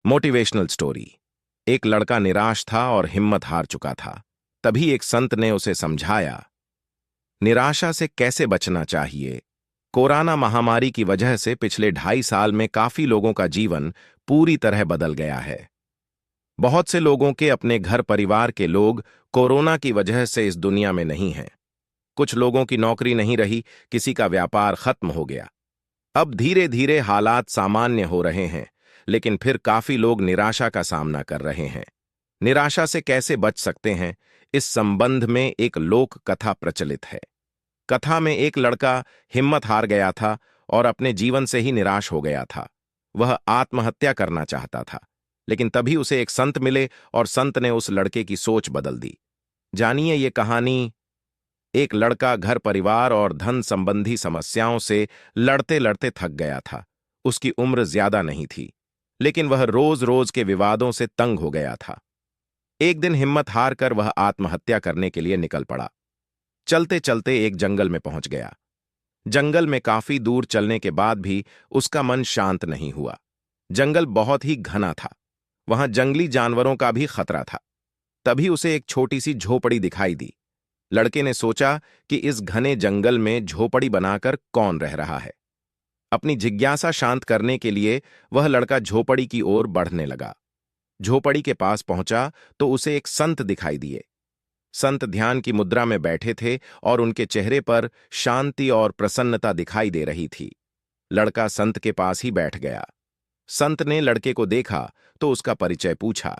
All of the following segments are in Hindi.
Motivational story. एक लड़का निराश था और हिम्मत हार चुका था। तभी एक संत ने उसे समझाया, निराशा से कैसे बचना चाहिए। कोरोना महामारी की वजह से पिछले 2.5 साल में काफी लोगों का जीवन पूरी तरह बदल गया है। बहुत से लोगों के अपने घर परिवार के लोग कोरोना की वजह से इस दुनिया में नहीं हैं। कुछ लोगों की नौकरी नहीं रही, किसी का व्यापार खत्म हो गया। अब धीरे धीरे हालात सामान्य हो रहे हैं, लेकिन फिर काफी लोग निराशा का सामना कर रहे हैं। निराशा से कैसे बच सकते हैं, इस संबंध में एक लोक कथा प्रचलित है। कथा में एक लड़का हिम्मत हार गया था और अपने जीवन से ही निराश हो गया था। वह आत्महत्या करना चाहता था, लेकिन तभी उसे एक संत मिले और संत ने उस लड़के की सोच बदल दी। जानिए ये कहानी। एक लड़का घर परिवार और धन संबंधी समस्याओं से लड़ते लड़ते थक गया था। उसकी उम्र ज्यादा नहीं थी, लेकिन वह रोज रोज के विवादों से तंग हो गया था। एक दिन हिम्मत हार कर वह आत्महत्या करने के लिए निकल पड़ा। चलते चलते एक जंगल में पहुंच गया। जंगल में काफी दूर चलने के बाद भी उसका मन शांत नहीं हुआ। जंगल बहुत ही घना था, वहां जंगली जानवरों का भी खतरा था। तभी उसे एक छोटी सी झोपड़ी दिखाई दी। लड़के ने सोचा कि इस घने जंगल में झोपड़ी बनाकर कौन रह रहा है। अपनी जिज्ञासा शांत करने के लिए वह लड़का झोपड़ी की ओर बढ़ने लगा। झोपड़ी के पास पहुंचा तो उसे एक संत दिखाई दिए। संत ध्यान की मुद्रा में बैठे थे और उनके चेहरे पर शांति और प्रसन्नता दिखाई दे रही थी। लड़का संत के पास ही बैठ गया। संत ने लड़के को देखा तो उसका परिचय पूछा।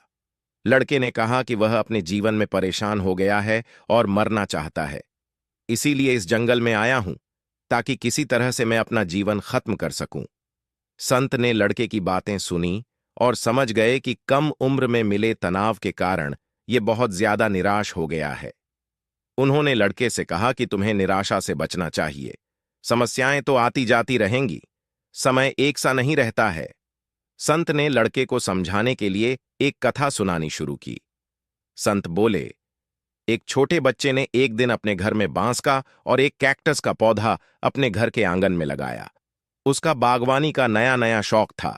लड़के ने कहा कि वह अपने जीवन में परेशान हो गया है और मरना चाहता है। इसीलिए इस जंगल में आया हूं, ताकि किसी तरह से मैं अपना जीवन खत्म कर सकूं। संत ने लड़के की बातें सुनी और समझ गए कि कम उम्र में मिले तनाव के कारण ये बहुत ज्यादा निराश हो गया है। उन्होंने लड़के से कहा कि तुम्हें निराशा से बचना चाहिए। समस्याएं तो आती जाती रहेंगी, समय एक सा नहीं रहता है। संत ने लड़के को समझाने के लिए एक कथा सुनानी शुरू की। संत बोले, एक छोटे बच्चे ने एक दिन अपने घर में बांस का और एक कैक्टस का पौधा अपने घर के आंगन में लगाया। उसका बागवानी का नया नया शौक था।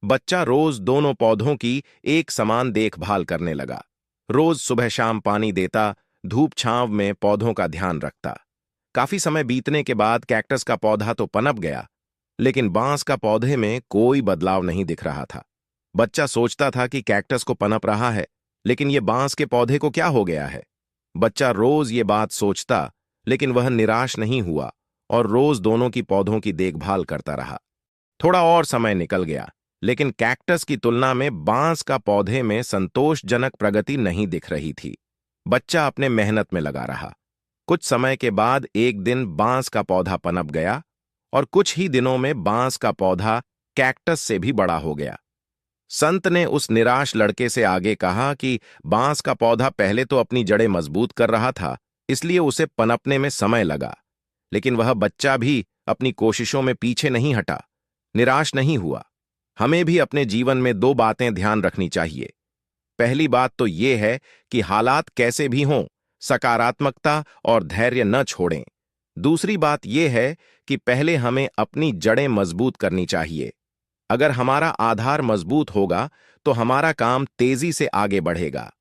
बच्चा रोज दोनों पौधों की एक समान देखभाल करने लगा। रोज सुबह शाम पानी देता, धूप छांव में पौधों का ध्यान रखता। काफी समय बीतने के बाद कैक्टस का पौधा तो पनप गया, लेकिन बांस का पौधे में कोई बदलाव नहीं दिख रहा था। बच्चा सोचता था कि कैक्टस को पनप रहा है, लेकिन ये बांस के पौधे को क्या हो गया है। बच्चा रोज ये बात सोचता, लेकिन वह निराश नहीं हुआ और रोज दोनों की पौधों की देखभाल करता रहा। थोड़ा और समय निकल गया, लेकिन कैक्टस की तुलना में बांस का पौधे में संतोषजनक प्रगति नहीं दिख रही थी। बच्चा अपने मेहनत में लगा रहा। कुछ समय के बाद एक दिन बांस का पौधा पनप गया और कुछ ही दिनों में बांस का पौधा कैक्टस से भी बड़ा हो गया। संत ने उस निराश लड़के से आगे कहा कि बांस का पौधा पहले तो अपनी जड़ें मजबूत कर रहा था, इसलिए उसे पनपने में समय लगा। लेकिन वह बच्चा भी अपनी कोशिशों में पीछे नहीं हटा, निराश नहीं हुआ। हमें भी अपने जीवन में 2 बातें ध्यान रखनी चाहिए। पहली बात तो यह है कि हालात कैसे भी हों, सकारात्मकता और धैर्य न छोड़ें। दूसरी बात यह है कि पहले हमें अपनी जड़ें मजबूत करनी चाहिए। अगर हमारा आधार मजबूत होगा तो हमारा काम तेजी से आगे बढ़ेगा।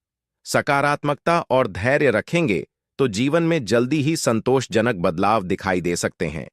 सकारात्मकता और धैर्य रखेंगे तो जीवन में जल्दी ही संतोषजनक बदलाव दिखाई दे सकते हैं।